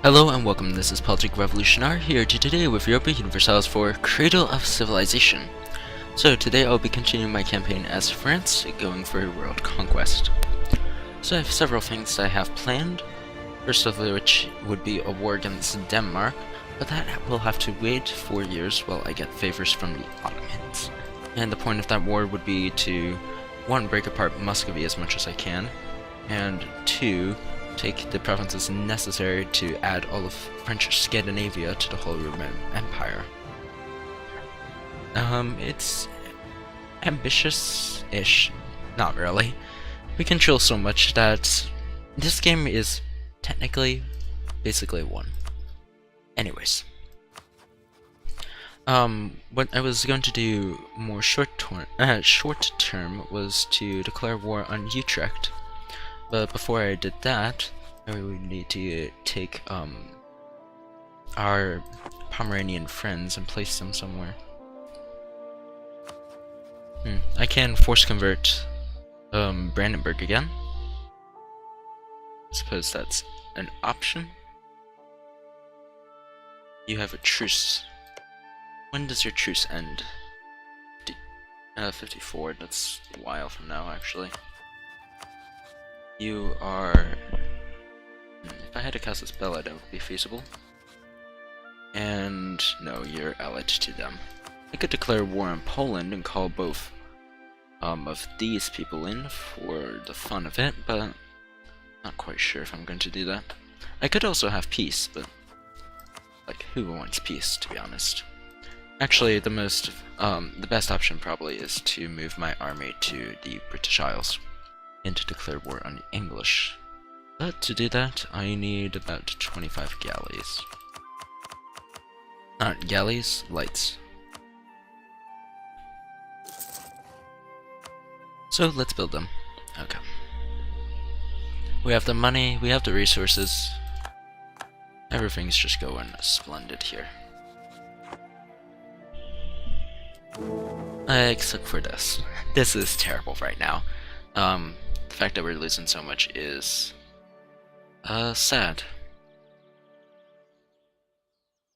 Hello and welcome, this is Politic Revolutionary here today with Europa Universalis for Cradle of Civilization. So today I'll be continuing my campaign as France, going for world conquest. So I have several things I have planned, first of which would be a war against Denmark, but that will have to wait 4 years while I get favors from the Ottomans. And the point of that war would be to 1. Break apart Muscovy as much as I can, and 2. Take the provinces necessary to add all of French Scandinavia to the Holy Roman Empire. It's ambitious-ish. Not really. We control so much that this game is technically basically one. Anyways. What I was going to do more short term was to declare war on Utrecht. But before I did that, I would need to take our Pomeranian friends and place them somewhere. I can force convert Brandenburg again. I suppose that's an option. You have a truce. When does your truce end? 54, that's a while from now actually. You are... if I had to cast a spell, that would be feasible. And no, you're allied to them. I could declare war on Poland and call both of these people in for the fun of it, but not quite sure if I'm going to do that. I could also have peace, but like, who wants peace, to be honest? Actually, the best option probably is to move my army to the British Isles and to declare war on the English. But to do that, I need about 25 galleys. Not galleys, lights. So let's build them. Okay. We have the money, we have the resources. Everything's just going splendid here. Except for this. This is terrible right now. The fact that we're losing so much is sad.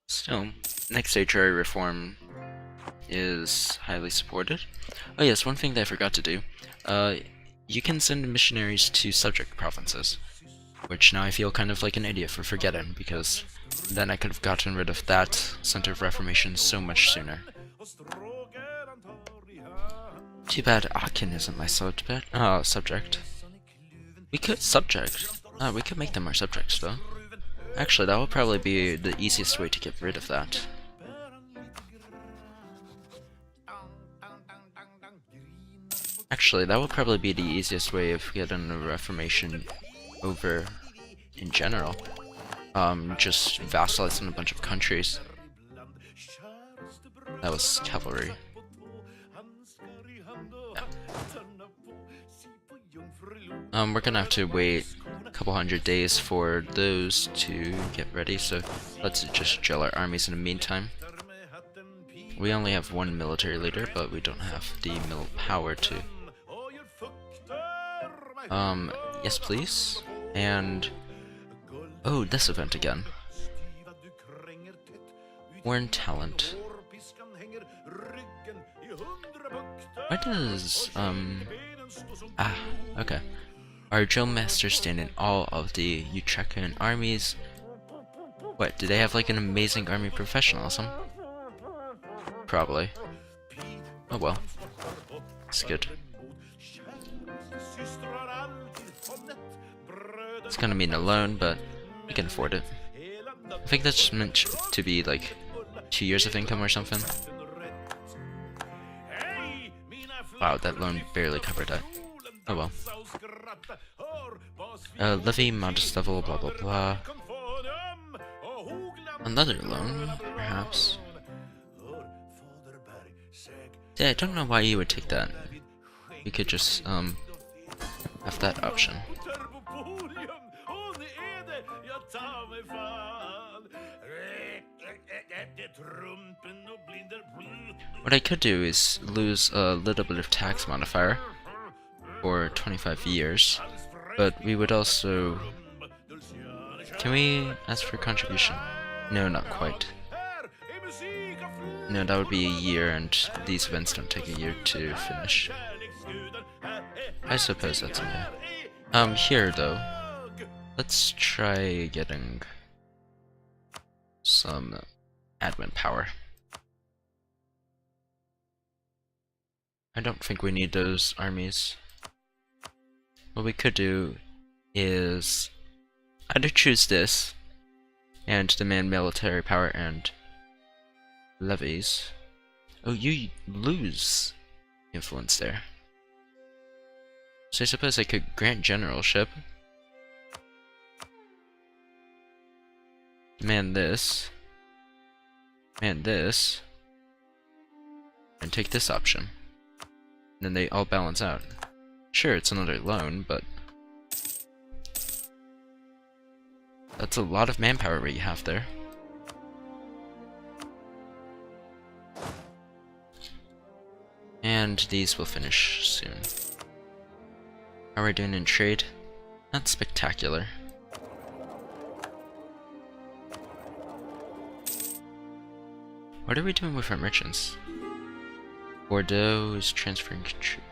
So, next sanctuary reform is highly supported. Oh yes, one thing that I forgot to do. You can send missionaries to subject provinces, which now I feel kind of like an idiot for forgetting, because then I could have gotten rid of that center of reformation so much sooner. Too bad Aachen isn't my subject. We could we could make them our subjects though. Actually, that would probably be the easiest way to get rid of that. Actually, that would probably be the easiest way of getting the Reformation over in general. Just vassalizing a bunch of countries. That was cavalry. We're gonna have to wait a couple hundred days for those to get ready, so let's just gel our armies in the meantime. We only have one military leader, but we don't have the power to. Yes please. And... oh, this event again. Warren talent. Why does, okay. Our drill masters stand in all of the Utrechian armies. What, do they have like an amazing army professionalism? Probably. Oh well. It's good. It's gonna mean a loan, but we can afford it. I think that's meant to be like 2 years of income or something. Wow, that loan barely covered that. Oh well. Levy, modest level, blah blah blah. Another loan, perhaps. Yeah, I don't know why you would take that. You could just, have that option. What I could do is lose a little bit of tax modifier for 25 years, but we would also Can we ask for contribution? No, not quite. No, that would be a year, and these events don't take a year to finish. I suppose that's okay. Here though, let's try getting some admin power. I don't think we need those armies. What we could do is either choose this and demand military power and levies. Oh, you lose influence there. So I suppose I could grant generalship. Demand this. Demand this. And take this option. And then they all balance out. Sure, it's another loan, but that's a lot of manpower we have there. And these will finish soon. How are we doing in trade? Not spectacular. What are we doing with our merchants? Bordeaux is transferring troops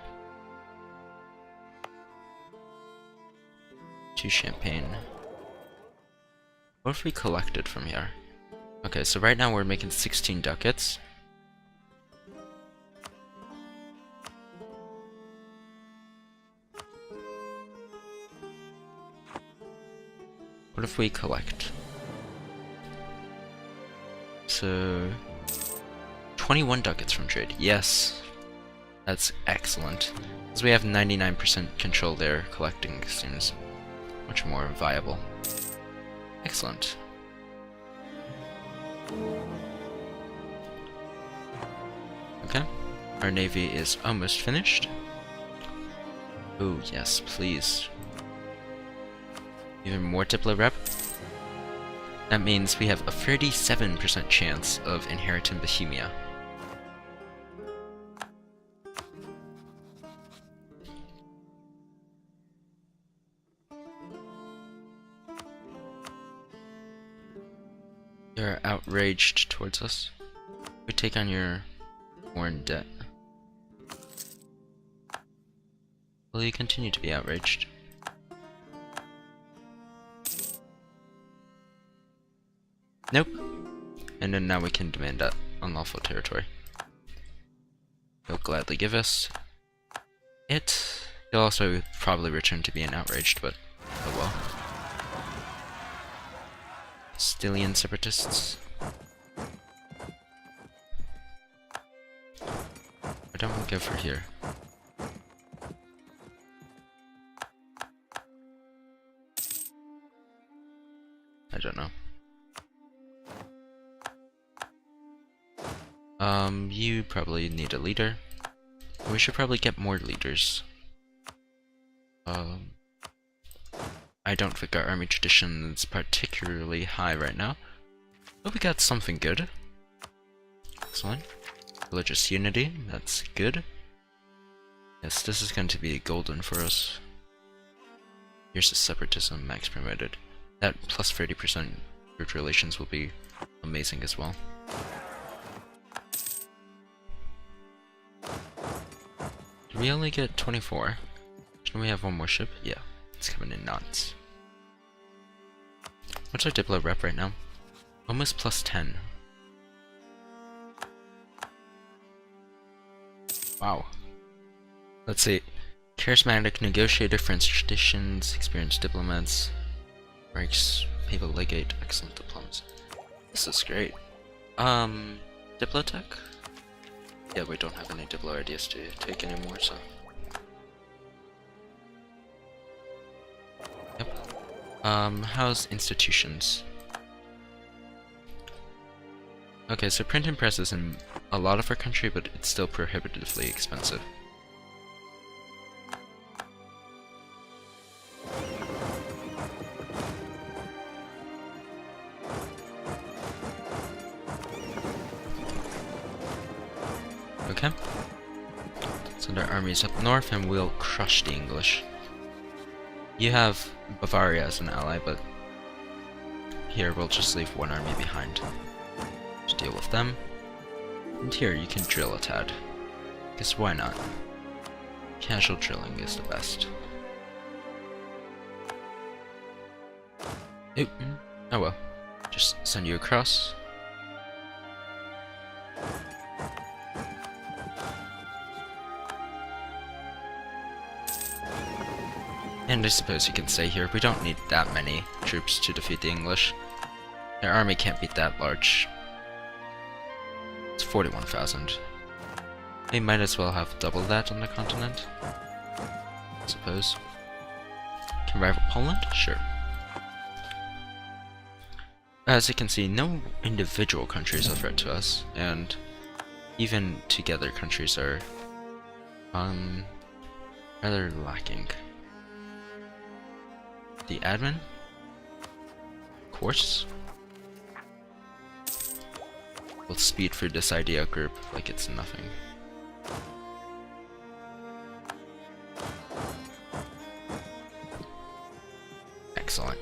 to Champagne. What if we collected from here? Okay, so right now we're making 16 ducats. What if we collect? So 21 ducats from trade. Yes, that's excellent. As we have 99% control there, collecting seems much more viable. Excellent. Okay, our navy is almost finished. Oh yes, please. Even more Diplo rep. That means we have a 37% chance of inheriting Bohemia. You're outraged towards us. We take on your foreign debt. Will you continue to be outraged? Nope. And then now we can demand that unlawful territory. He'll gladly give us it. He'll also probably return to being outraged, but oh well. Castilian separatists. Why don't we go for here? I don't know. You probably need a leader. We should probably get more leaders. I don't think our army tradition is particularly high right now. But we got something good. Excellent. Religious unity, that's good. Yes, this is going to be golden for us. Here's the separatism, max promoted. That plus 30% group relations will be amazing as well. Do we only get 24? Can we have one more ship? Yeah, it's coming in knots. What's our Diplo rep right now? Almost plus 10. Wow. Let's see. Charismatic negotiator, French traditions, experienced diplomats, ranks papal legate, excellent diplomacy. This is great. Diplotech? Yeah, we don't have any Diplo ideas to take anymore, so. Yep. How's institutions? Okay, so printing press is in a lot of our country, but it's still prohibitively expensive. Okay. Send our armies up north and we'll crush the English. You have Bavaria as an ally, but here we'll just leave one army behind to deal with them. And here you can drill a tad. Because why not? Casual drilling is the best. Oop. Oh well. Just send you across. And I suppose you can say here, we don't need that many troops to defeat the English. Their army can't be that large. It's 41,000. They might as well have double that on the continent, I suppose. Can rival Poland? Sure. As you can see, no individual countries are a threat to us, and even together countries are rather lacking. The admin? Of course. We'll speed through this idea group like it's nothing. Excellent.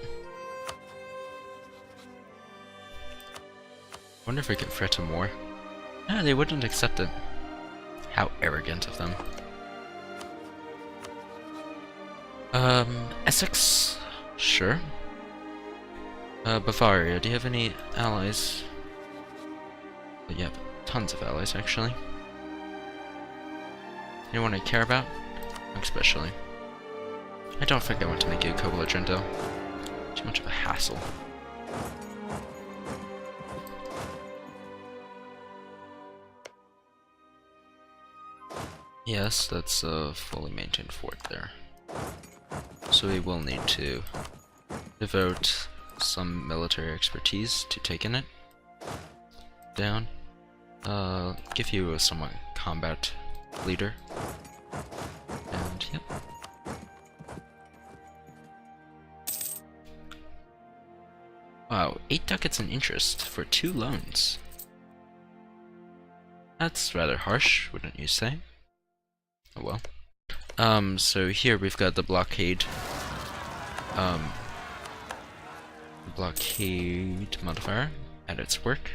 Wonder if we can threaten more. No, they wouldn't accept it. How arrogant of them. Essex? Sure. Bavaria, do you have any allies? You have tons of allies, actually. Anyone I care about? Especially. I don't think I want to make you a co-belligerent, though. Too much of a hassle. Yes, that's a fully maintained fort there. So we will need to devote some military expertise to taking it down. Give you a somewhat combat leader. And yep. Wow, 8 ducats in interest for 2 loans. That's rather harsh, wouldn't you say? Oh well. So here we've got the blockade. Blockade modifier at its work.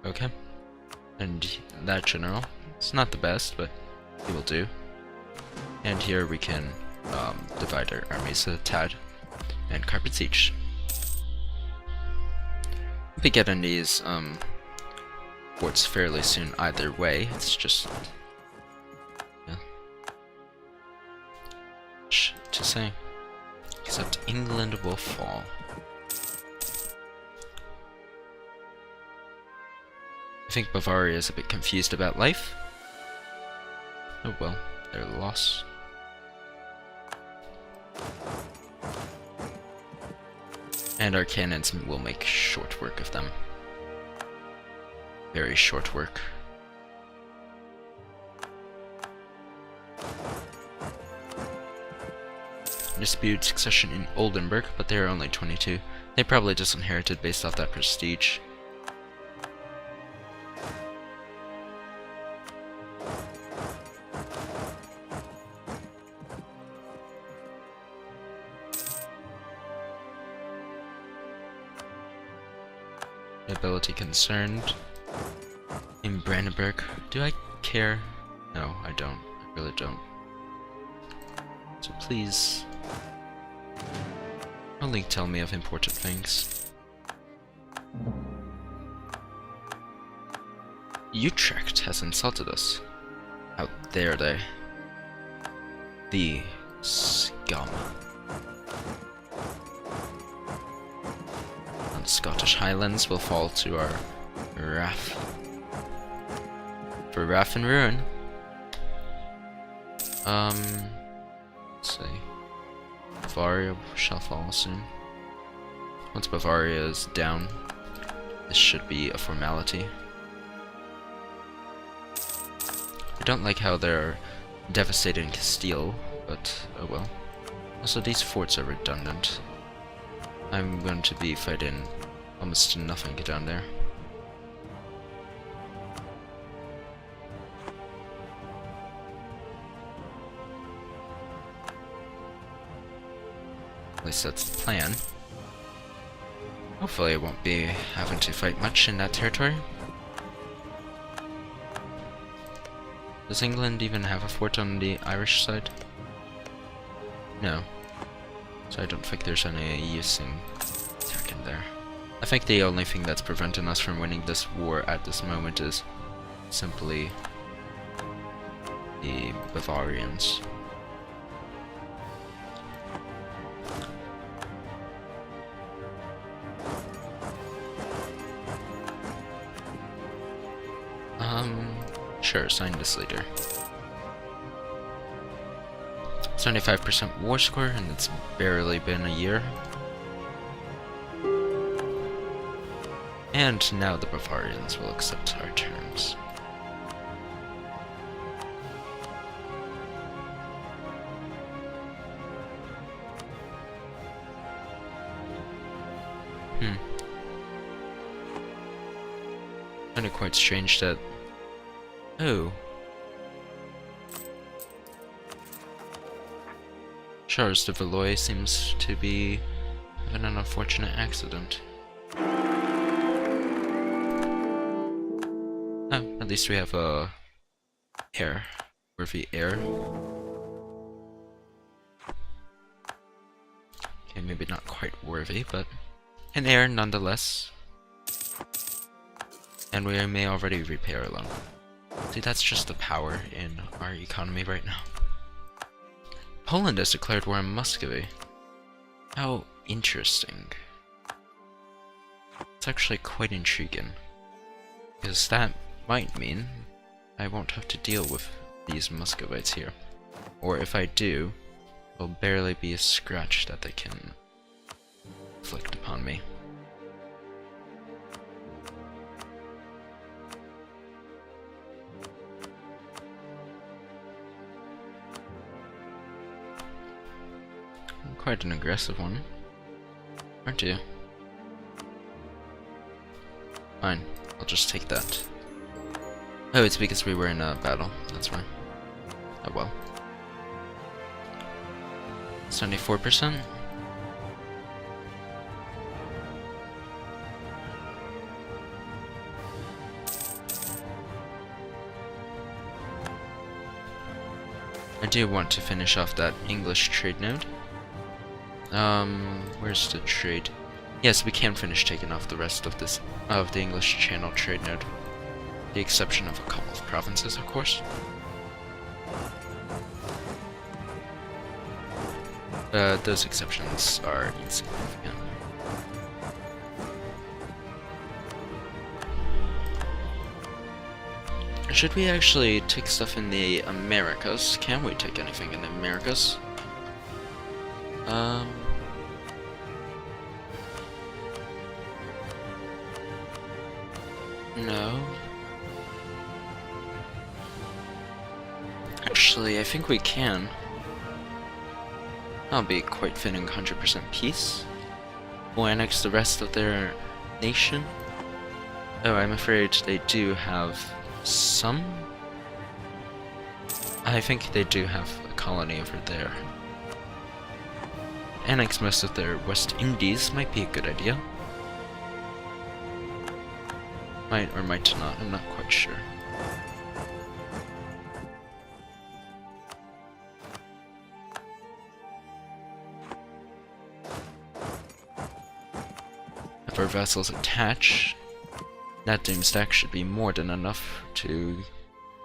Okay. And that general, it's not the best, but he will do. And here we can divide our armies a tad and carpet siege. We'll be getting these forts fairly soon either way. It's just to say, except England will fall. I think Bavaria is a bit confused about life. Oh well, their loss. And our cannons will make short work of them. Very short work. Dispute succession in Oldenburg, but they are only 22. They probably just inherited based off that prestige. Ability concerned. In Brandenburg, do I care? No, I don't. I really don't. So please, only tell me of important things. Utrecht has insulted us. How dare they? The scum. Scottish Highlands will fall to our wrath. For wrath and ruin. Let's see. Bavaria shall fall soon. Once Bavaria is down, this should be a formality. I don't like how they're devastating Castile, but oh well. Also, these forts are redundant. I'm going to be fighting almost nothing down there. At least that's the plan. Hopefully I won't be having to fight much in that territory. Does England even have a fort on the Irish side? No. So I don't think there's any use in attacking there. I think the only thing that's preventing us from winning this war at this moment is simply the Bavarians. Sure, assign this leader. 75% war score, and it's barely been a year. And now the Bavarians will accept our terms. Kind of quite strange that... Oh. Charles de Valois seems to be having an unfortunate accident. Oh, at least we have a heir. Worthy heir. Okay, maybe not quite worthy, but an heir nonetheless. And we may already repay our loan. See, that's just the power in our economy right now. Poland has declared war on Muscovy. How interesting. It's actually quite intriguing. Because that might mean I won't have to deal with these Muscovites here. Or if I do, there'll barely be a scratch that they can inflict upon me. Quite an aggressive one, aren't you? Fine, I'll just take that. Oh, it's because we were in a battle, that's why. Oh well. 74%? I do want to finish off that English trade node. Where's the trade? Yes, we can finish taking off the rest of this, of the English Channel trade node. The exception of a couple of provinces, of course. Those exceptions are insignificant. Should we actually take stuff in the Americas? Can we take anything in the Americas? No. Actually, I think we can. I'll be quite fitting 100% peace. We'll annex the rest of their nation. Oh, I'm afraid they do have some. I think they do have a colony over there. Annex most of their West Indies might be a good idea. Might or might not, I'm not quite sure. If our vessels attach, that doom stack should be more than enough to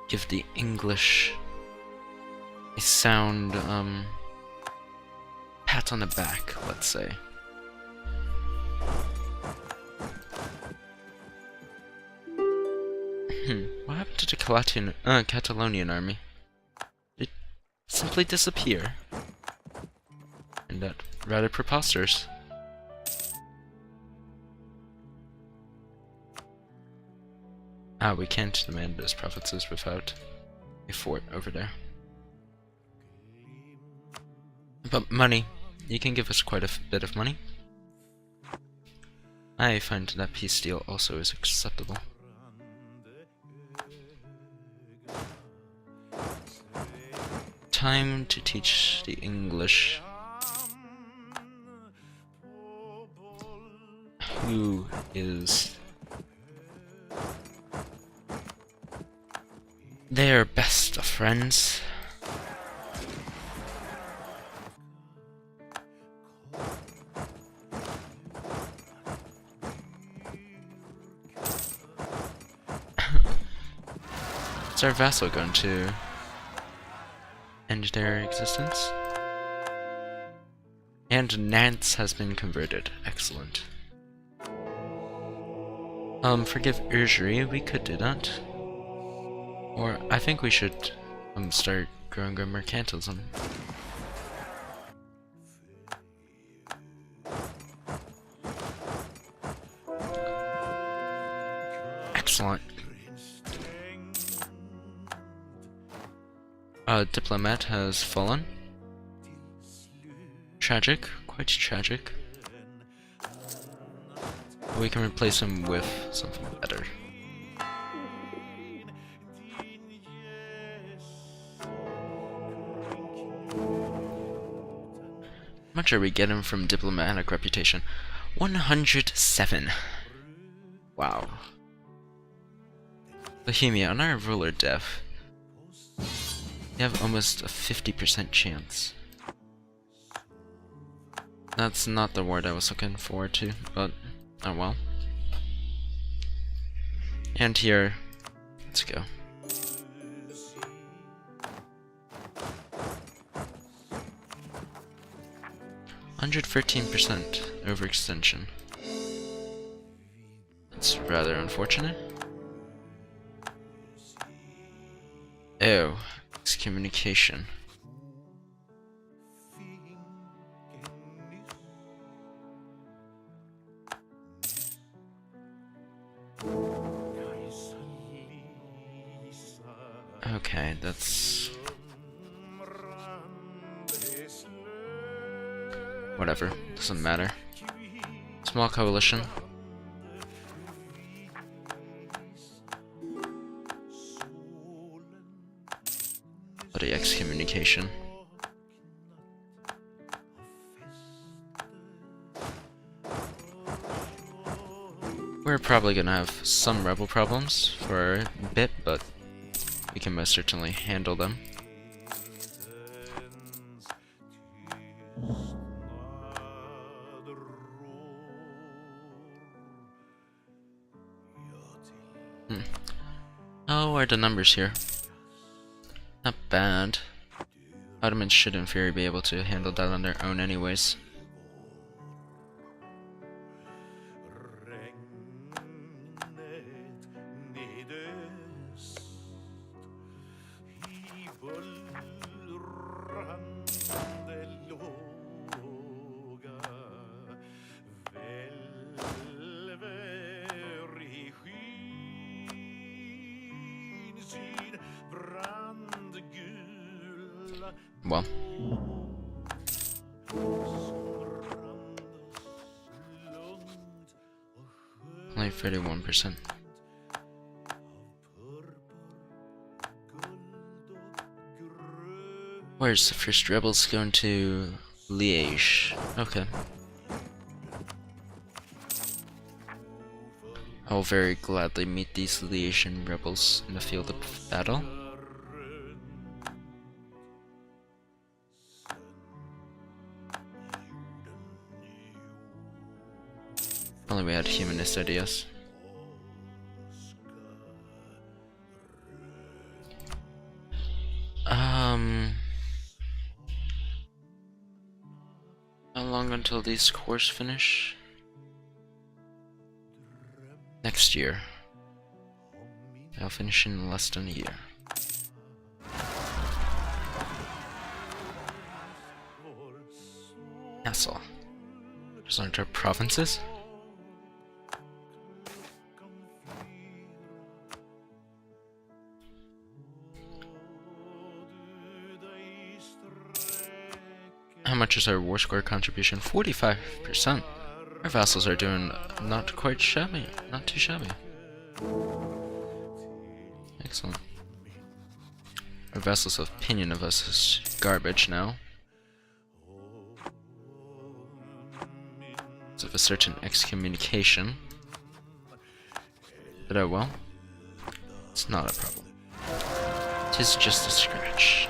give the English a sound, pat on the back, let's say. What happened to the Catalonian army? It simply disappear. And that rather preposterous. We can't demand those provinces without a fort over there. But money. You can give us quite a bit of money. I find that peace deal also is acceptable. Time to teach the English. Who is their best of friends? Is our vassal going to end their existence? And Nance has been converted. Excellent. Forgive usury, we could do that. Or I think we should start growing our mercantilism. Excellent. Diplomat has fallen. Tragic, quite tragic. We can replace him with something better. How much are we getting from diplomatic reputation? 107. Wow. Bohemia, on our ruler death, you have almost a 50% chance. That's not the word I was looking forward to, but oh well. And here, let's go. %13% overextension. That's rather unfortunate. Oh, excommunication. Okay, that's whatever, doesn't matter. Small coalition. Bloody excommunication. We're probably gonna have some rebel problems for a bit, but we can most certainly handle them. How are the numbers here? Not bad. Ottomans should in theory be able to handle that on their own anyways. Well, only 31%. Where's the first rebels going to Liège? Okay. I'll very gladly meet these Liègian rebels in the field of battle. Only we had humanist ideas. How long until these cores finish? Next year. They'll finish in less than a year. Castle. Those aren't our provinces? How much is our war score contribution? 45%. Our vassals are doing not quite shabby. Not too shabby. Excellent. Our vassals' opinion of us is garbage now. Because of a certain excommunication. But oh well. It's not a problem. It is just a scratch.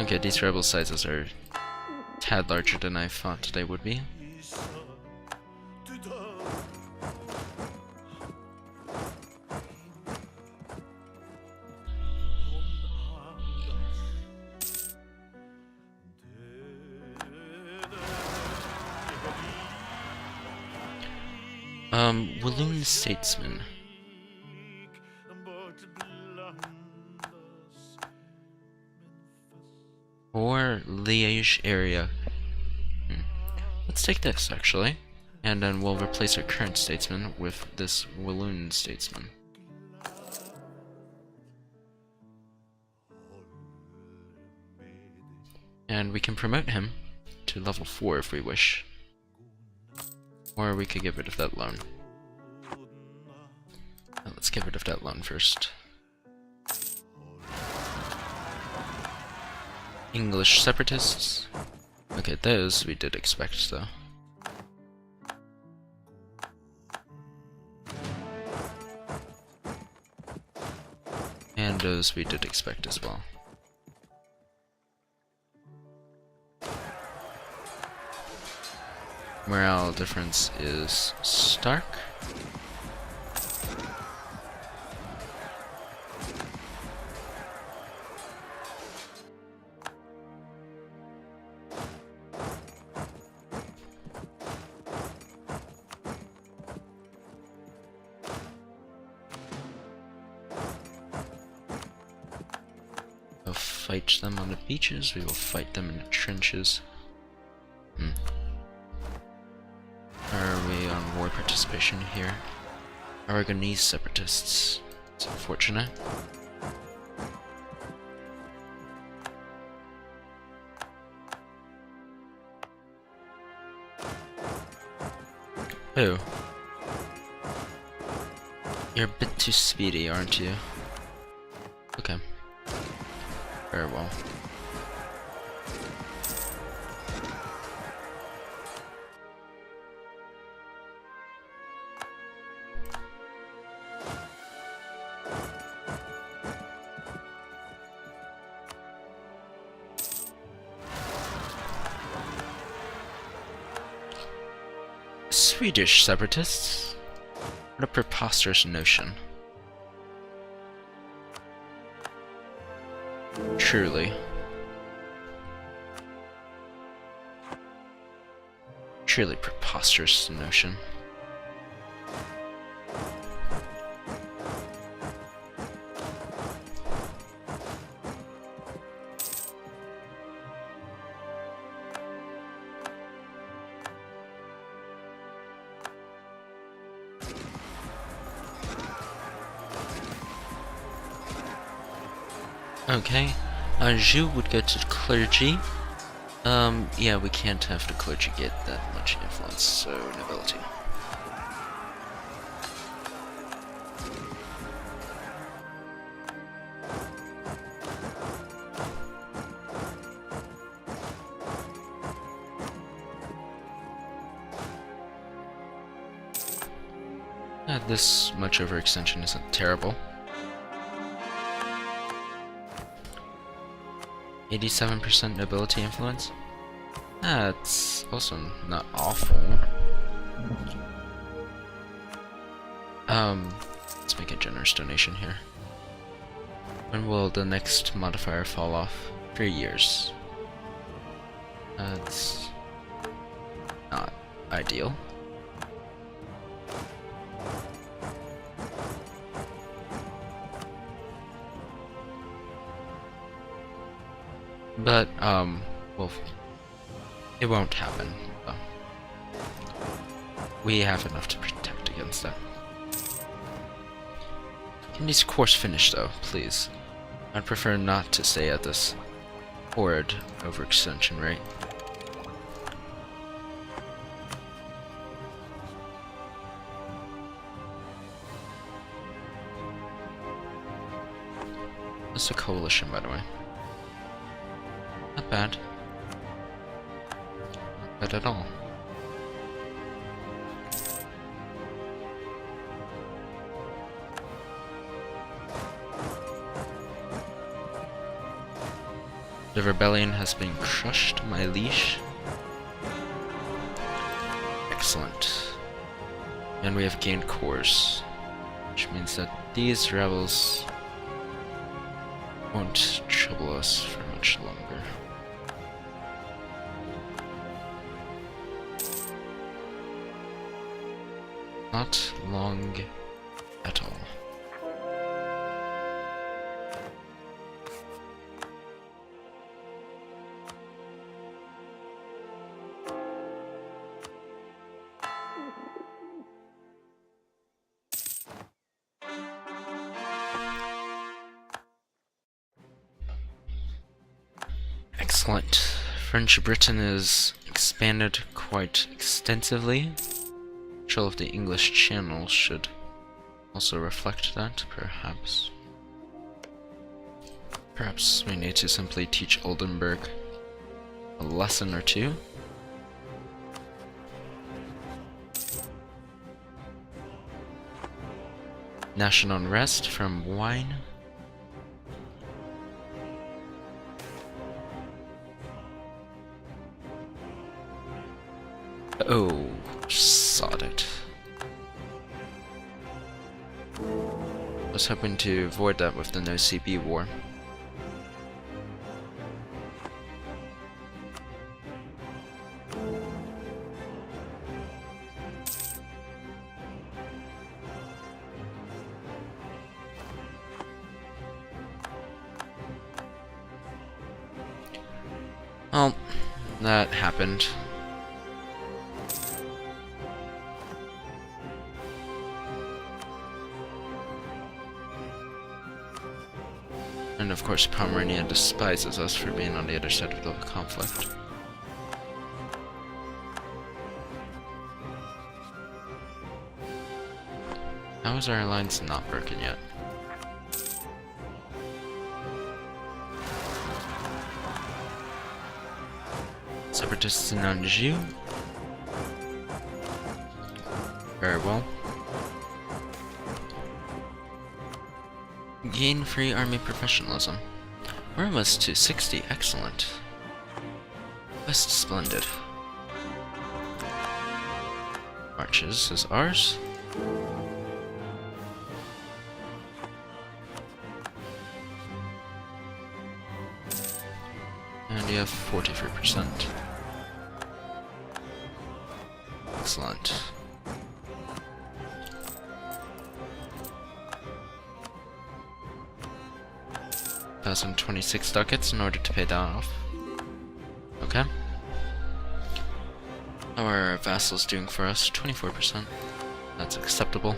Okay, these rebel sizes are a tad larger than I thought they would be. Walloon Statesman. Or Liège area. Let's take this, actually. And then we'll replace our current statesman with this Walloon Statesman. And we can promote him to level 4 if we wish. Or we could get rid of that loan. Let's get rid of that loan first. English separatists. Okay, those we did expect, though. And those we did expect as well. Morale difference is stark. We'll fight them on the beaches, we will fight them in the trenches. Are we on war participation here? Aragonese separatists. It's unfortunate. Oh. You're a bit too speedy, aren't you? Okay. Very well. Swedish separatists? What a preposterous notion. Truly. Truly preposterous notion. Okay, Anjou would go to the clergy. Yeah, we can't have the clergy get that much influence, so nobility. This much overextension isn't terrible. 87% nobility influence? That's also not awful. Let's make a generous donation here. When will the next modifier fall off? 3 years. That's not ideal. But, well, it won't happen. Well, we have enough to protect against that. Can these course finish, though, please? I'd prefer not to stay at this horrid overextension rate. That's a coalition, by the way. Not bad. Not bad at all. The rebellion has been crushed, my liege. Excellent. And we have gained cores, which means that these rebels won't trouble us for much longer. Not long at all. Excellent. French Britain is expanded quite extensively. Control of the English Channel should also reflect that, perhaps. Perhaps we need to simply teach Oldenburg a lesson or two. National unrest from wine. Oh, sod it. I was hoping to avoid that with the no CB war. Well, that happened. And of course, Pomerania despises us for being on the other side of the conflict. How is our alliance not broken yet? Separatists in Anjou. Very well. Gain free army professionalism. We're almost to 60, excellent. West splendid. Marches is ours. And you have 43%. Excellent. 1,026 ducats in order to pay that off. Okay. How are our vassals doing for us? 24%. That's acceptable.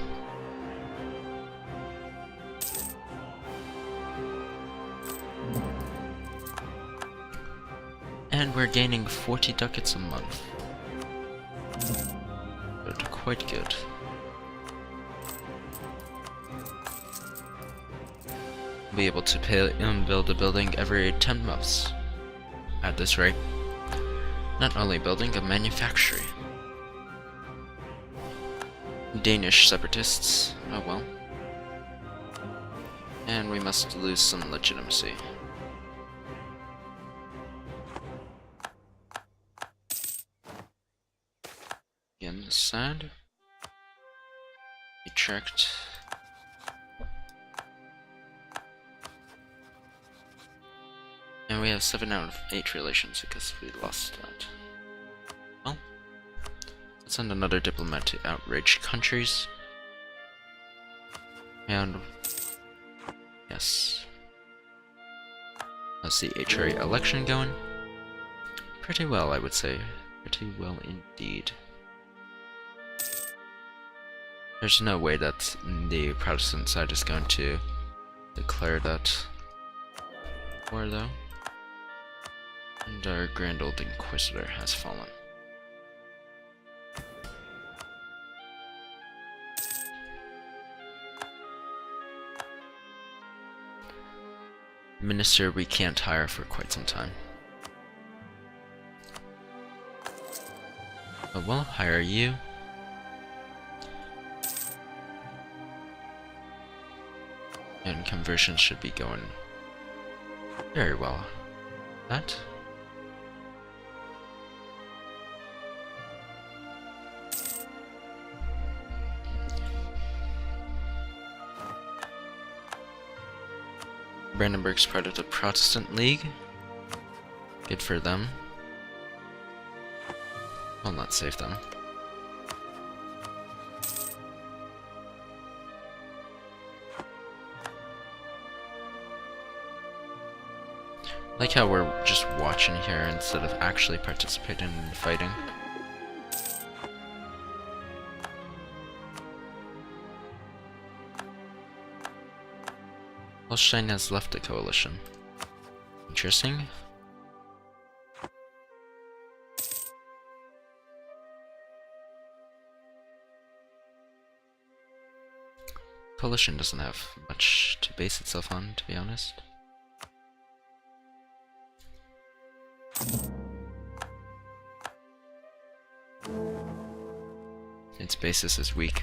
And we're gaining 40 ducats a month. But quite good. Be able to build a building every 10 months at this rate. Not only building, a manufactory. Danish separatists, oh well. And we must lose some legitimacy. Again, sad. Utrecht. And we have 7 out of 8 relations because we lost that. Well, let's send another diplomat to outraged countries. And yes. How's the HRA election going? Pretty well, I would say. Pretty well indeed. There's no way that the Protestant side is going to declare that war, though. And our grand old Inquisitor has fallen. Minister we can't hire for quite some time. But we'll hire you. And conversion should be going very well. That. Brandenburg's part of the Protestant League. Good for them. I'll not save them. I like how we're just watching here instead of actually participating in the fighting. Holstein has left the coalition. Interesting. Coalition doesn't have much to base itself on, to be honest. Its basis is weak.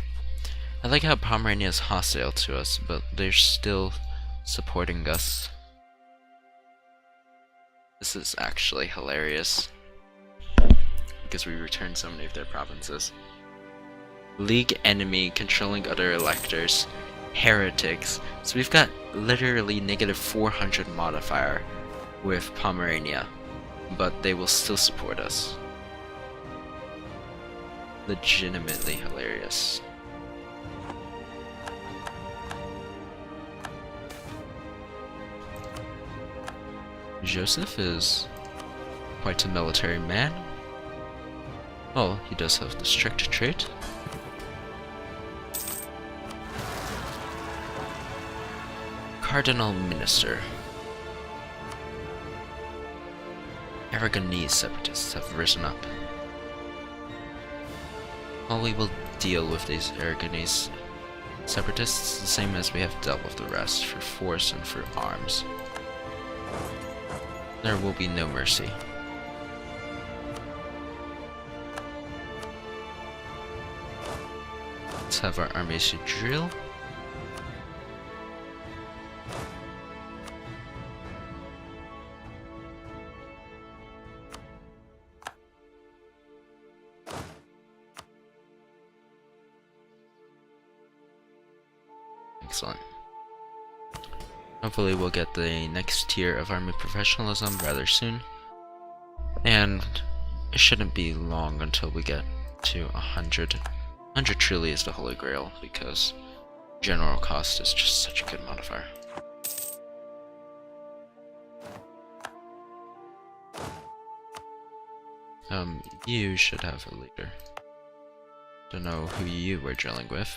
I like how Pomerania is hostile to us, but they're still supporting us. This is actually hilarious, because we returned so many of their provinces. League enemy controlling other electors. Heretics. So we've got literally negative 400 modifier with Pomerania, but they will still support us. Legitimately hilarious. Joseph is quite a military man. Oh, he does have the strict trait. Cardinal Minister. Aragonese separatists have risen up. Well, we will deal with these Aragonese separatists the same as we have dealt with the rest, for force and for arms. There will be no mercy. Let's have our armies to drill. Excellent. Hopefully we'll get the next tier of army professionalism rather soon. And it shouldn't be long until we get to 100. 100 truly is the holy grail, because general cost is just such a good modifier. You should have a leader. Don't know who you were drilling with.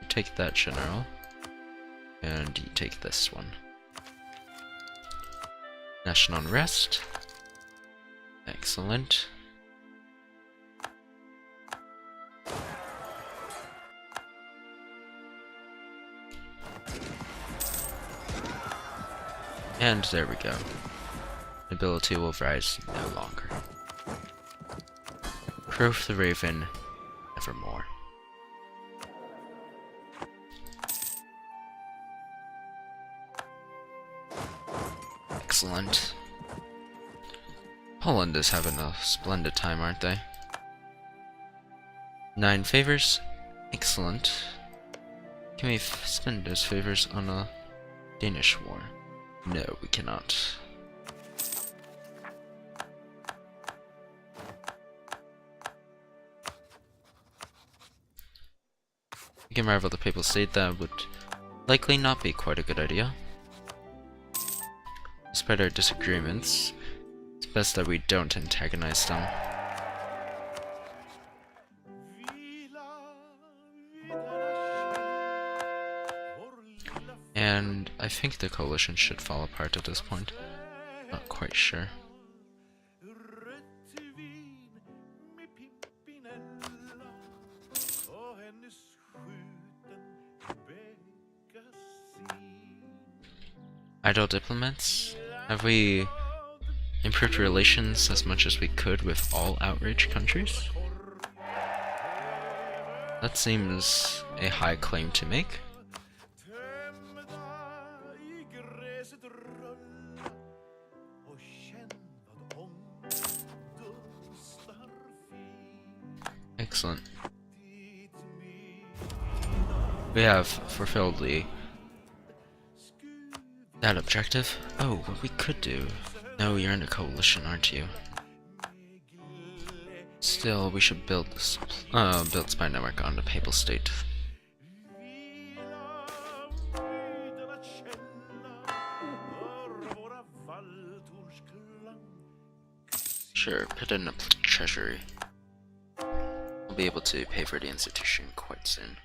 Take that general, and you take this one. National unrest. Excellent. And there we go. Nobility will rise no longer. Crow the Raven, nevermore. Excellent. Poland is having a splendid time, aren't they? 9 favors. Excellent. Can we spend those favors on a Danish war? No, we cannot. We can rival the Papal State. That would likely not be quite a good idea. Despite our disagreements, best that we don't antagonize them. And I think the coalition should fall apart at this point. Not quite sure. Idle diplomats? Have we improved relations as much as we could with all outraged countries? That seems a high claim to make. Excellent. We have fulfilled that objective. Oh, what we could do. No, you're in a coalition, aren't you? Still, we should build spy network on the Papal State. Sure, put in a treasury. We'll be able to pay for the institution quite soon.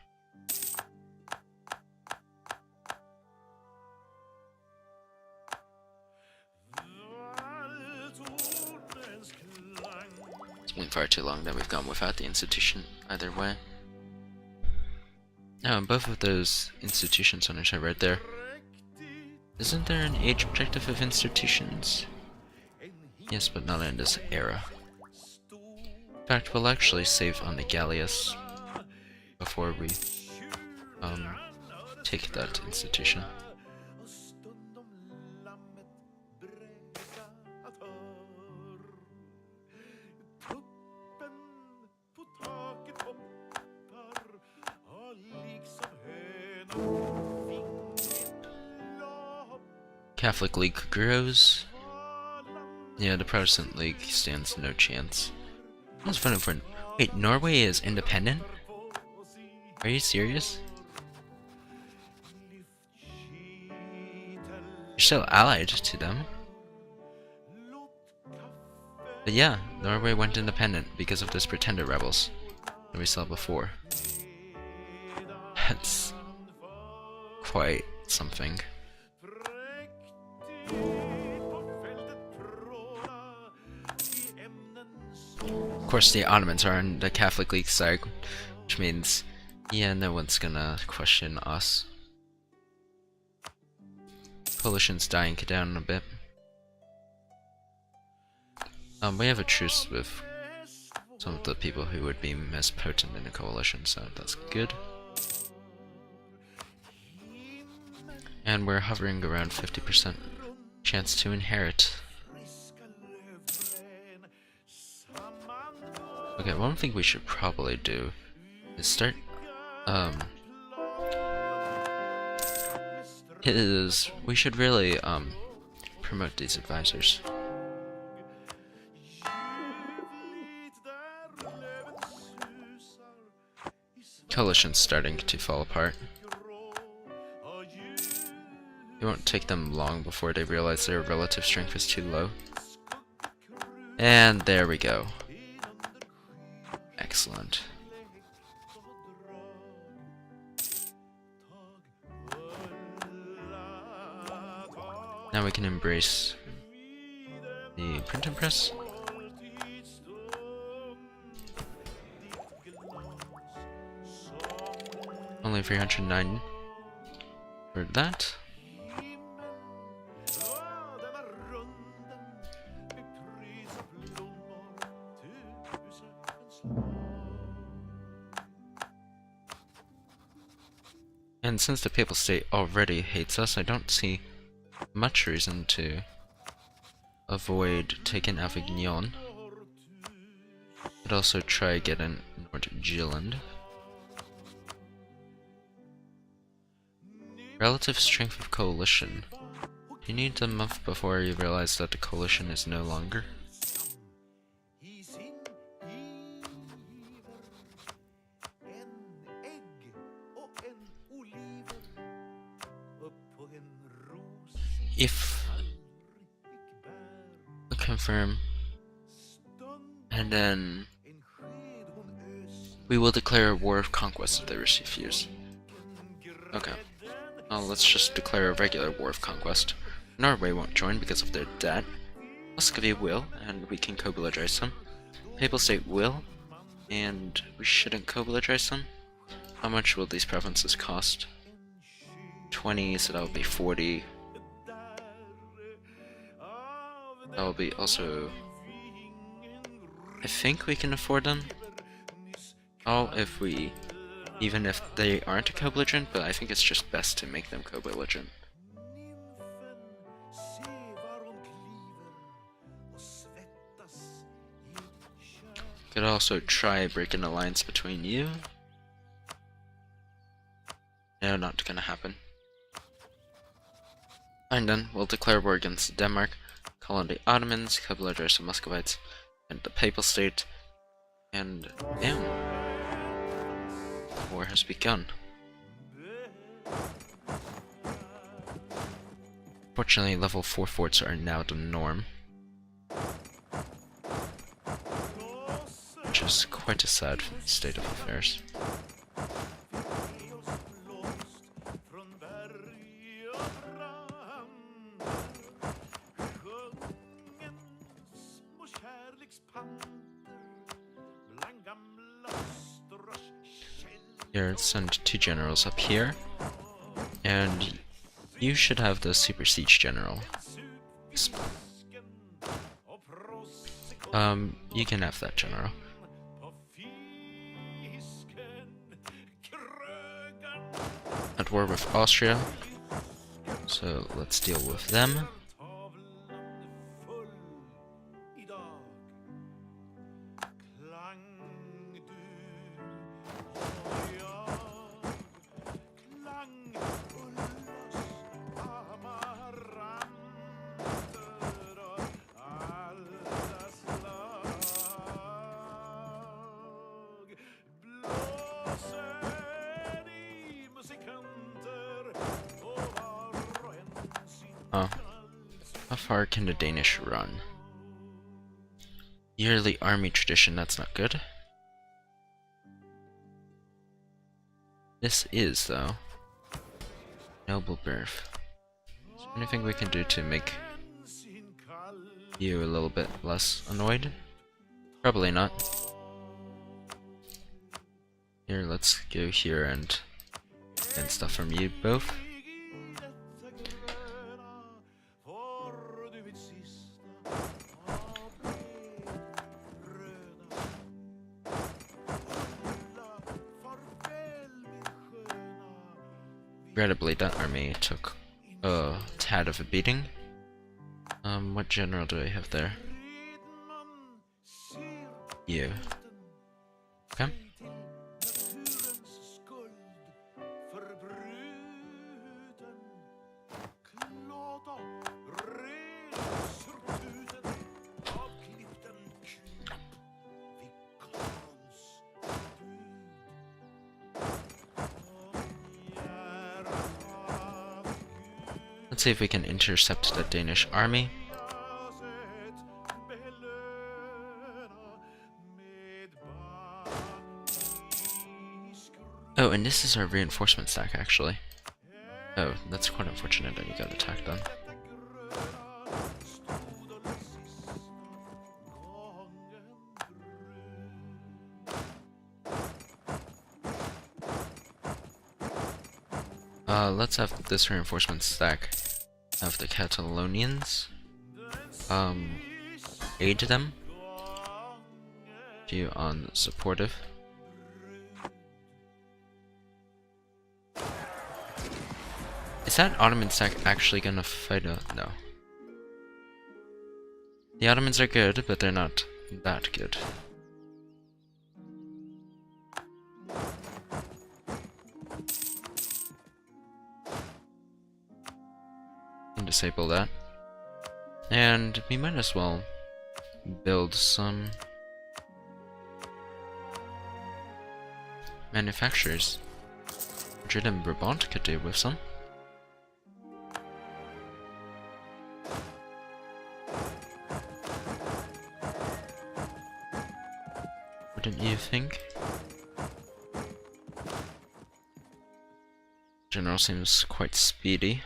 It's been far too long that we've gone without the institution either way. Now, both of those institution centers are right there. Isn't there an age objective of institutions? Yes, but not in this era. In fact, we'll actually save on the Gallius before we take that institution. Catholic League grows. Yeah, the Protestant League stands no chance. That's funny for. Wait, Norway is independent? Are you serious? You're still allied to them. But yeah, Norway went independent because of those pretender rebels that we saw before. That's quite something. Of course, the Ottomans are on the Catholic League side, which means, yeah, no one's gonna question us. Coalition's dying down a bit. We have a truce with some of the people who would be most potent in the coalition, so that's good. And we're hovering around 50% chance to inherit. Okay, one thing we should probably do is start, we should really, promote these advisors. Coalition's starting to fall apart. It won't take them long before they realize their relative strength is too low. And there we go. Excellent. Now we can embrace the printing press. Only 309 for that. And since the Papal State already hates us, I don't see much reason to avoid taking Avignon. Could also try getting Nordjylland. Relative strength of coalition. You need a month before you realize that the coalition is no longer. If confirm. And then we will declare a war of conquest if they refuse. Okay. Well, let's just declare a regular war of conquest. Norway won't join because of their debt. Muscovy will, and we can co-belligerize them. Papal State will, and we shouldn't co-belligerize them. How much will these provinces cost? 20, so that will be 40. That will be also... I think we can afford them. Oh, if we... Even if they aren't a co-belligerent, but I think it's just best to make them co-belligerent. Could also try break an alliance between you. No, not gonna happen. And then we'll declare war against Denmark, call on the Ottomans, co-belligerize the Muscovites, and the Papal State, and bam! War has begun. Fortunately, level 4 forts are now the norm, which is quite a sad state of affairs. Here, send 2 generals up here, and you should have the super siege general. You can have that general. At war with Austria, so let's deal with them. Oh, how far can the Danish run? Yearly army tradition, that's not good. This is, though. Noble birth. Is there anything we can do to make you a little bit less annoyed? Probably not. Here, let's go here and get stuff from you both. Regrettably, that army took a tad of a beating. What general do I have there? You. Okay. Let's see if we can intercept the Danish army. Oh, and this is our reinforcement stack, actually. Oh, that's quite unfortunate that you got attacked then. Let's have this reinforcement stack of the Catalonians aid them. You on supportive. Is that Ottoman stack actually gonna fight a... No. The Ottomans are good, but they're not that good. Can disable that. And we might as well build some manufacturers. Madrid and Brabant could do with some. Wouldn't you think? General seems quite speedy.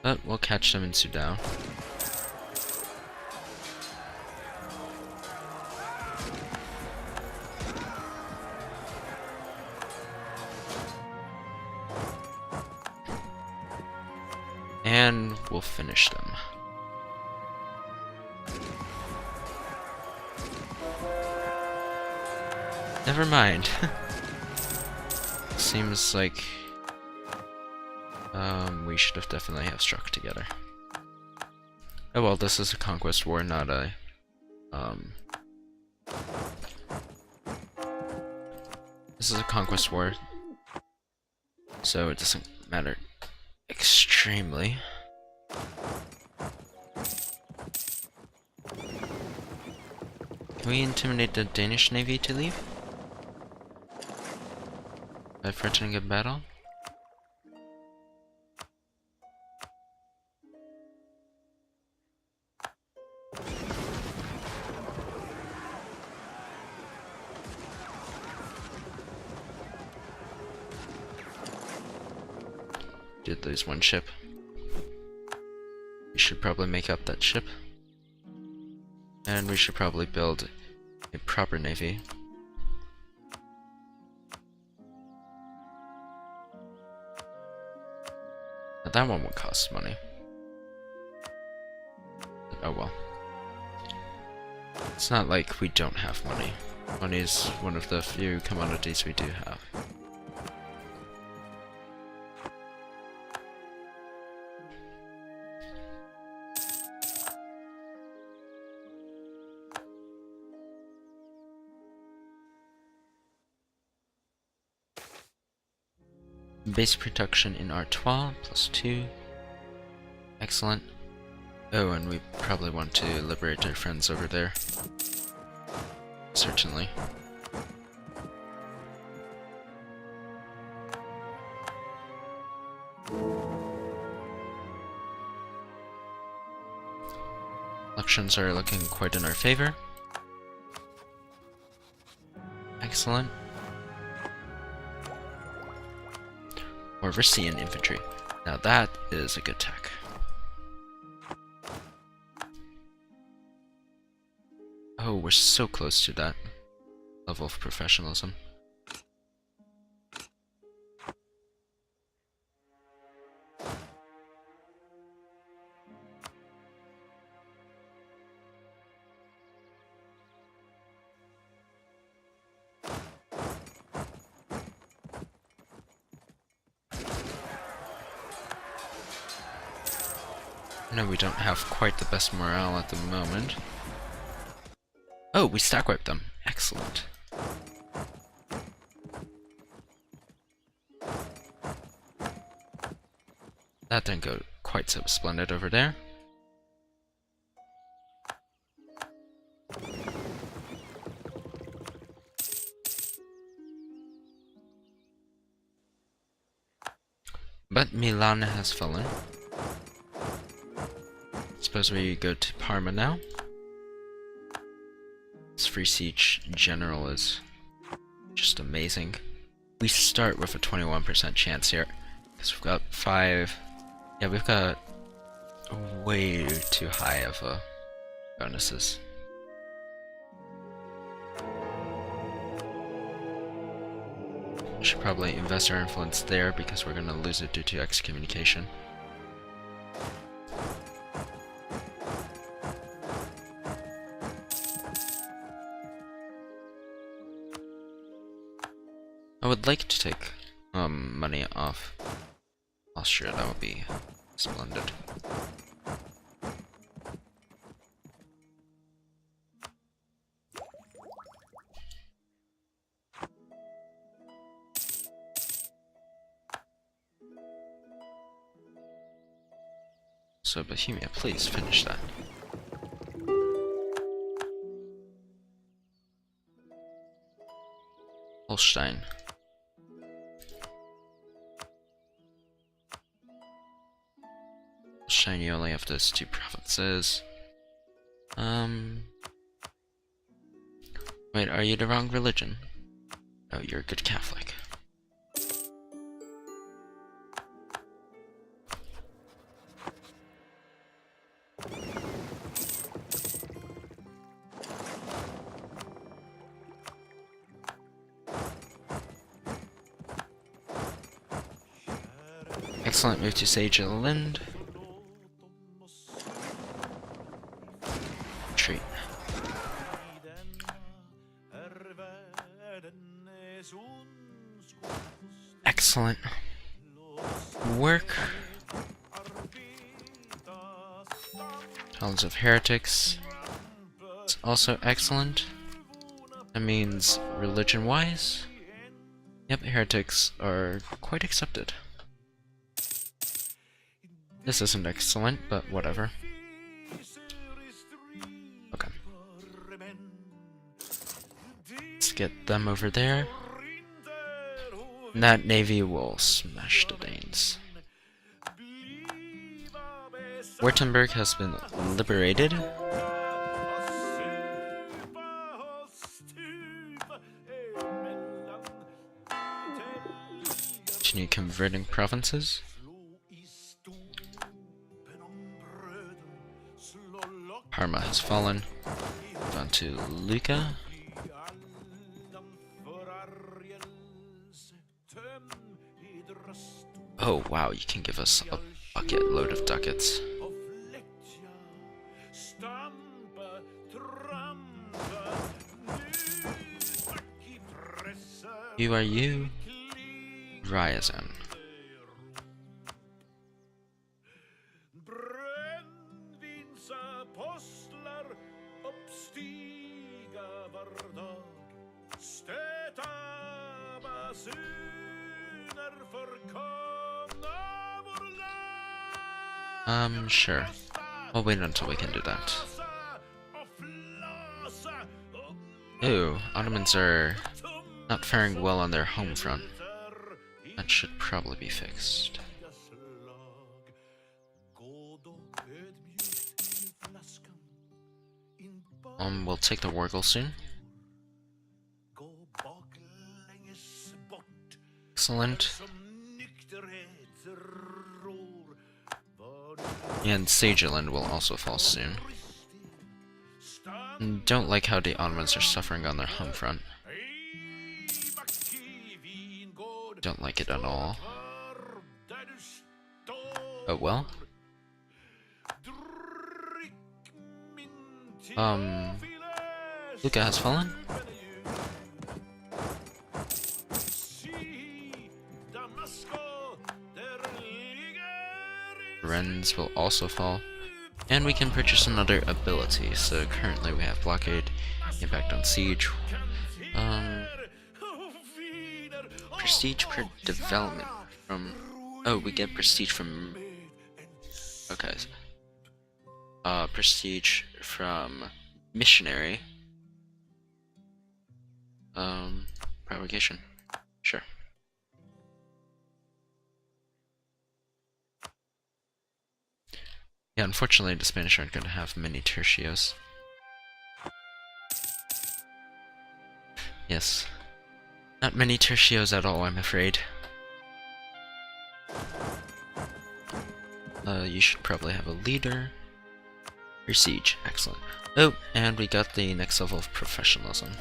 But we'll catch them in Sudan. And we'll finish them. Never mind. Seems like we should have definitely have struck together. Oh well, this is a conquest war, not a this is a conquest war, so it doesn't matter extremely. Can we intimidate the Danish Navy to leave? By threatening a battle? Did lose one ship. We should probably make up that ship. And we should probably build a proper navy. Now that one would cost money. Oh well. It's not like we don't have money. Money is one of the few commodities we do have. Base production in R12 +2. Excellent. Oh, and we probably want to liberate our friends over there. Certainly. Elections are looking quite in our favor. Excellent. Overseeing infantry. Now that is a good tech. Oh, we're so close to that level of professionalism. No, we don't have quite the best morale at the moment. Oh, we stack wiped them. Excellent. That didn't go quite so splendid over there. But Milan has fallen. Suppose we go to Parma now. This free siege general is just amazing. We start with a 21% chance here, because we've got 5. Yeah, we've got way too high of bonuses. We should probably invest our influence there because we're gonna lose it due to excommunication. I would like to take money off Austria. That would be splendid. So Bohemia, please finish that. Holstein. Holstein, you only have those 2 provinces. Wait, are you the wrong religion? Oh, you're a good Catholic. Excellent move to Sage Lind. Retreat. Excellent work. Talons of Heretics. It's also excellent. That means religion-wise, yep, heretics are quite accepted. This isn't excellent, but whatever. Okay. Let's get them over there. And that navy will smash the Danes. Württemberg has been liberated. Continue converting provinces. Parma has fallen. Down to Lucca. Oh wow, you can give us a bucket load of ducats. You are you? Ryazan. Sure. I'll wait until we can do that. Ooh, Ottomans are not faring well on their home front. That should probably be fixed. We'll take the Wargle soon. Excellent. And Sageland will also fall soon. Don't like how the Ottomans are suffering on their home front. Don't like it at all. Oh well. Lucca has fallen. Rennes will also fall. And we can purchase another ability. So currently we have Blockade, Impact on Siege. Prestige per development from... Oh, we get prestige from... Okay. Prestige from missionary. Propagation. Sure. Yeah, unfortunately the Spanish aren't going to have many tertios. Yes. Not many tertios at all, I'm afraid. You should probably have a leader. Your siege, excellent. Oh, and we got the next level of professionalism.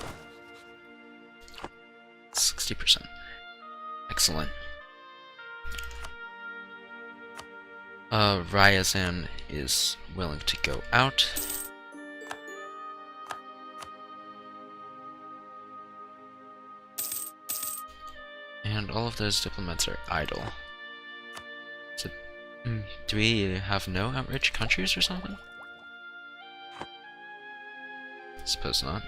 60%. Excellent. Ryazan is willing to go out. And all of those diplomats are idle. So, do we have no outrage countries or something? Suppose not.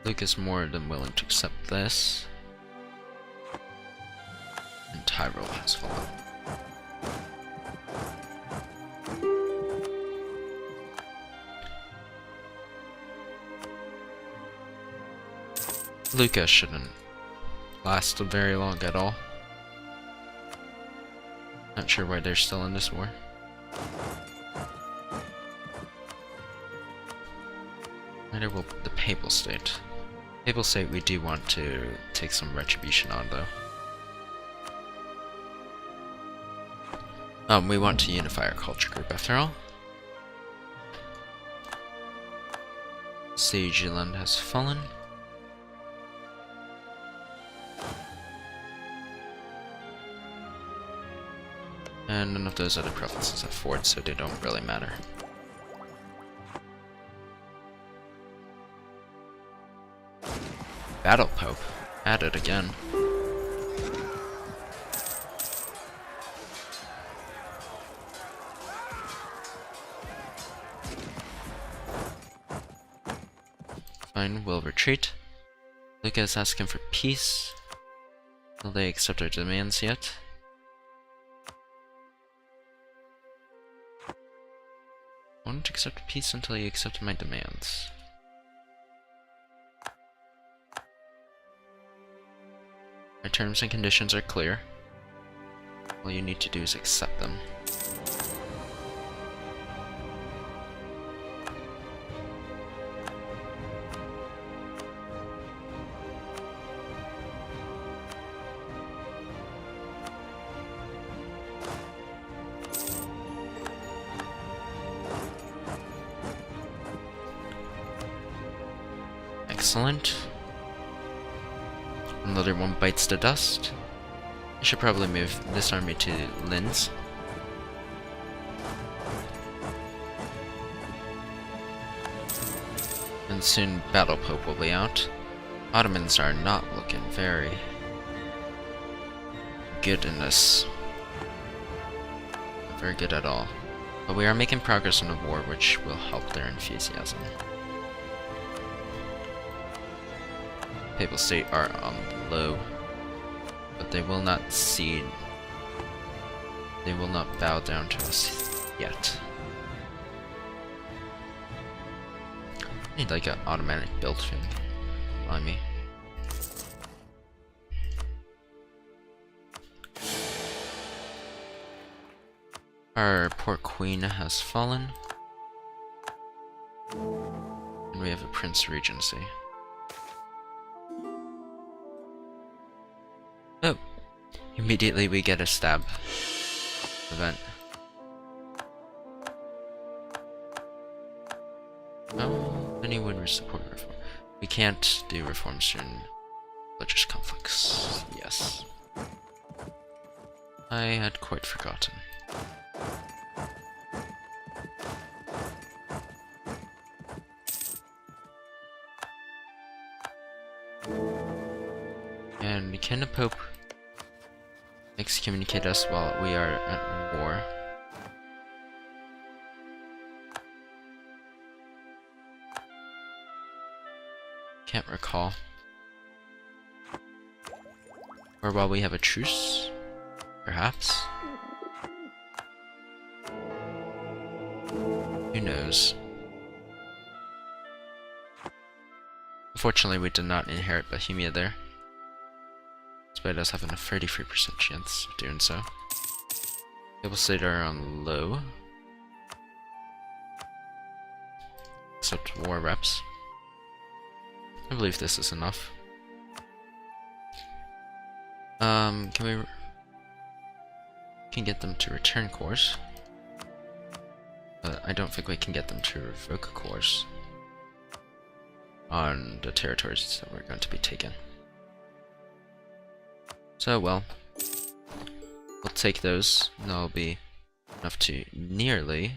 Luke is more than willing to accept this. And Tyrol has fallen. Lucca shouldn't last very long at all. Not sure why they're still in this war. Neither will the Papal State. Papal State we do want to take some retribution on, though. We want to unify our culture group, after all. Sageland has fallen. And none of those other provinces have forts, so they don't really matter. Battle Pope. At it again. Fine, we'll retreat. Luca is asking for peace. Will they accept our demands yet? I won't accept peace until you accept my demands. My terms and conditions are clear. All you need to do is accept them. Excellent. Another one bites the dust. I should probably move this army to Linz. And soon Battle Pope will be out. Ottomans are not looking very good in this. Not very good at all. But we are making progress in the war, which will help their enthusiasm. Papal State are on the low, but they will not cede. They will not bow down to us yet. I need like an automatic build thing on me. Our poor queen has fallen, and we have a Prince Regency. Oh, immediately we get a stab event. Oh, anyone would support reform. We can't do reforms during religious conflicts. Yes. I had quite forgotten. And can the Pope excommunicate us while we are at war? Can't recall. Or while we have a truce? Perhaps? Who knows? Unfortunately, we did not inherit Bohemia there. Despite us having a 33% chance of doing so. Papal State are on low. Except war reps. I believe this is enough. Can get them to return cores. But I don't think we can get them to revoke cores on the territories that we're going to be taken. So, well, we'll take those, and that'll be enough to nearly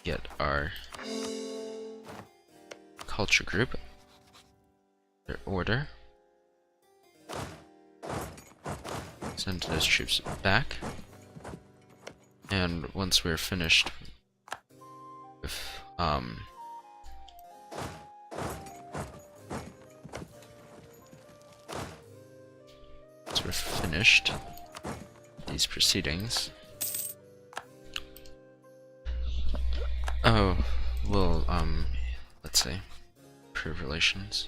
get our culture group, their order. Send those troops back, and once we're finished with once we're finished with these proceedings, we'll let's say improve relations.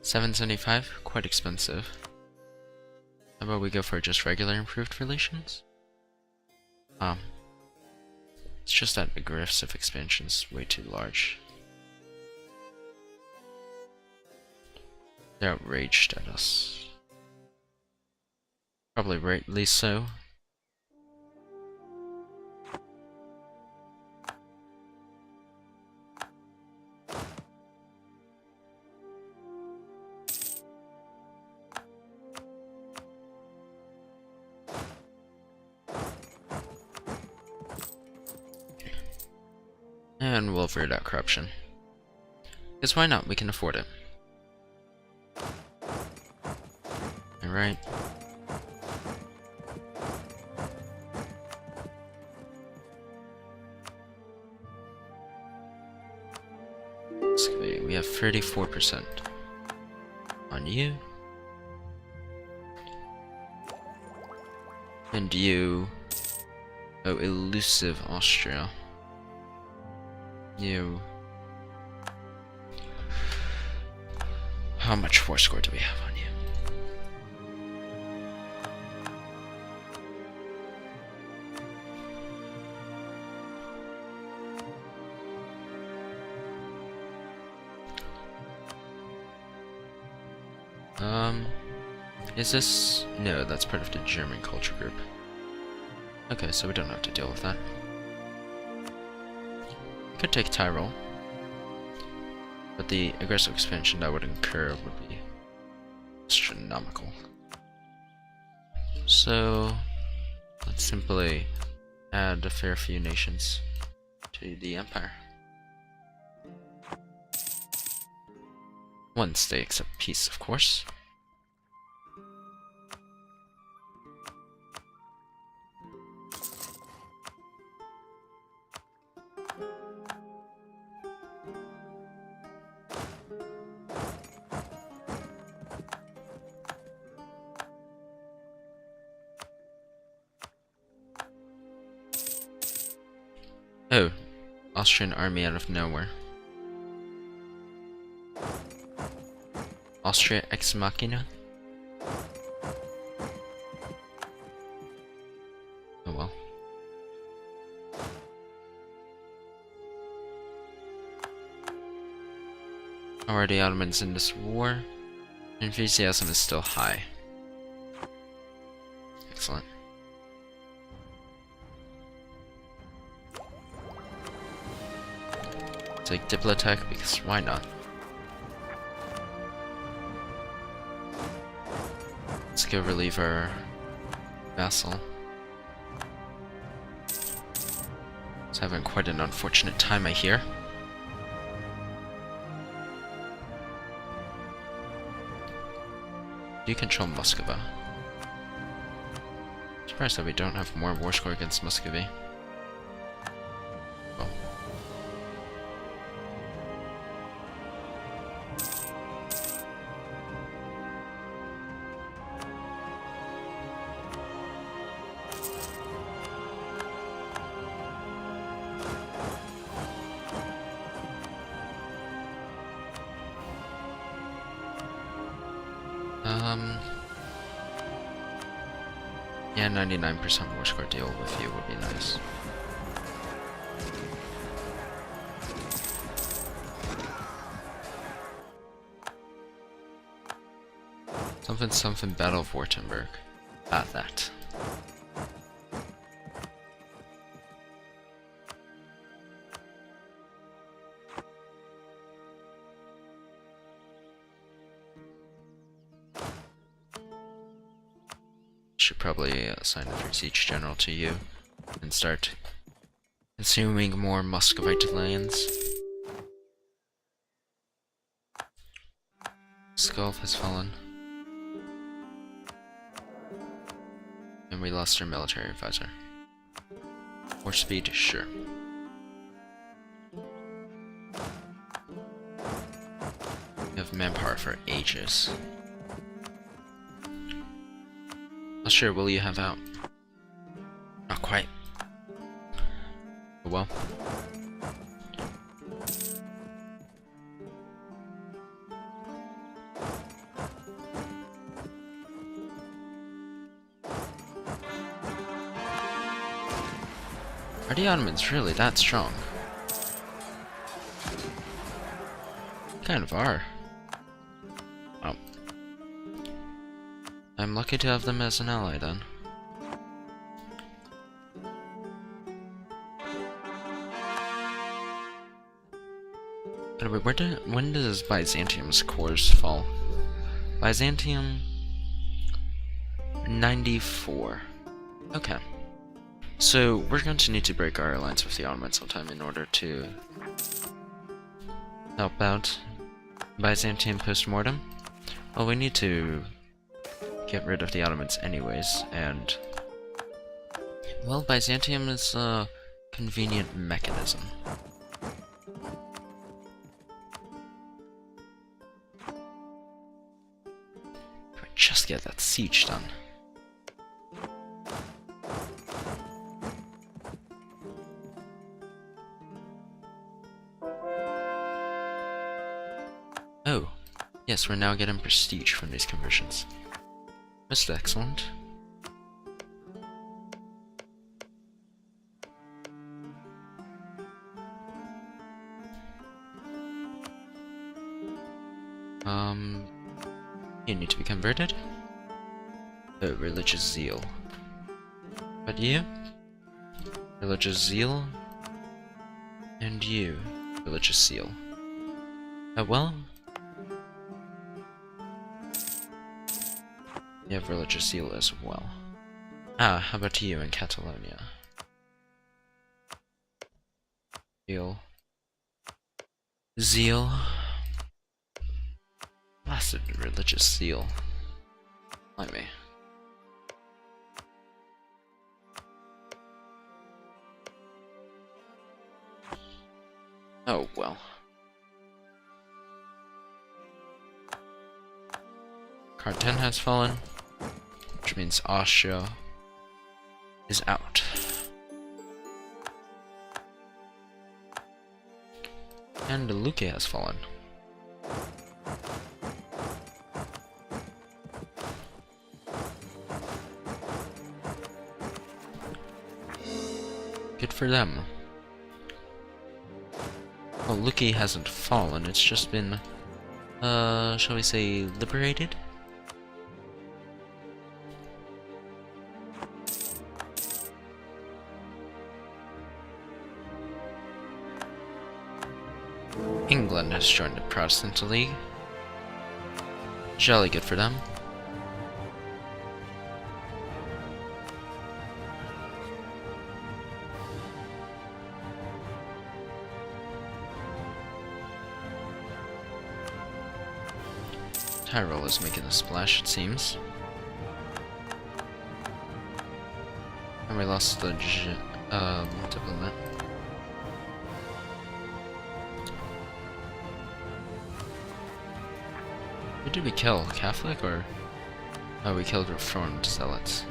775, quite expensive. How about we go for just regular improved relations? It's just that aggressive expansion's way too large. They're outraged at us. Probably rightly so. And we'll avert out corruption. Because why not? We can afford it. Alright. We have 34% on you. And you... Oh, elusive Austria. You... How much war score do we have on you? Is this... No, that's part of the German culture group. Okay, so we don't have to deal with that. Could take Tyrol. But the aggressive expansion that would incur would be astronomical. So let's simply add a fair few nations to the empire. Once they accept peace, of course. Oh, Austrian army out of nowhere. Austria ex machina? Oh well. Already Ottomans in this war. Enthusiasm is still high. Excellent. Take Diplomatic because why not? Let's go relieve our vassal. He's having quite an unfortunate time, I hear. Do you control Muscova? Surprised that we don't have more war score against Muscovy. Oh. Yeah, 99% war score deal with you would be nice. Something Battle of Württemberg. Ah, that. Should probably assign a siege general to you and start consuming more Muscovite lands. Pskov has fallen. And we lost our military advisor. More speed? Sure. We have manpower for ages. Not sure, will you have out? Not quite. Oh well. Are the Ottomans really that strong? Kind of are. Oh. I'm lucky to have them as an ally then. By the way, when does Byzantium's cores fall? Byzantium 94. Okay. So we're going to need to break our alliance with the Ottomans sometime in order to help out Byzantium post-mortem. Well, we need to get rid of the Ottomans anyways, and well, Byzantium is a convenient mechanism. Just get that siege done. Oh, yes, we're now getting prestige from these conversions. Most excellent. You need to be converted? Oh, religious zeal. But you? Religious zeal? And you? Religious zeal. Well? You have religious zeal as well. Ah, how about you in Catalonia? Zeal. Zeal. Blasted religious zeal. Let me. Oh, well. Card 10 has fallen, which means Austria is out. And Luque has fallen. Good for them. Well, Luque hasn't fallen, it's just been, shall we say, liberated? England has joined the Protestant League. Jolly good for them. Tyrol is making a splash, it seems. And we lost the diplomat. Who did we kill? Catholic or? Oh, we killed Reformed zealots.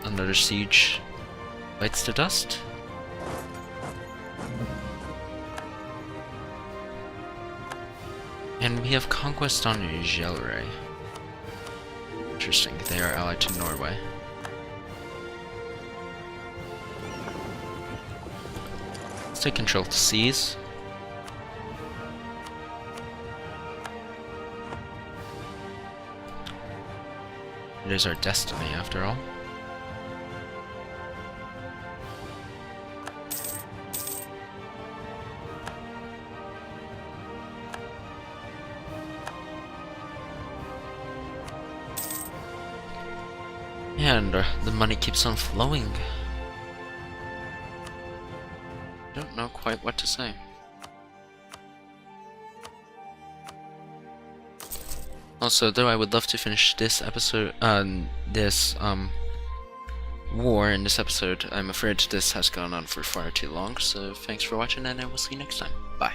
Another siege bites the dust. And we have Conquest on Gelre. Interesting, they are allied to Norway. Let's take control of the seas. It is our destiny, after all. And the money keeps on flowing. Don't know quite what to say. Also, though I would love to finish this episode, war in this episode, I'm afraid this has gone on for far too long, so thanks for watching and I will see you next time. Bye.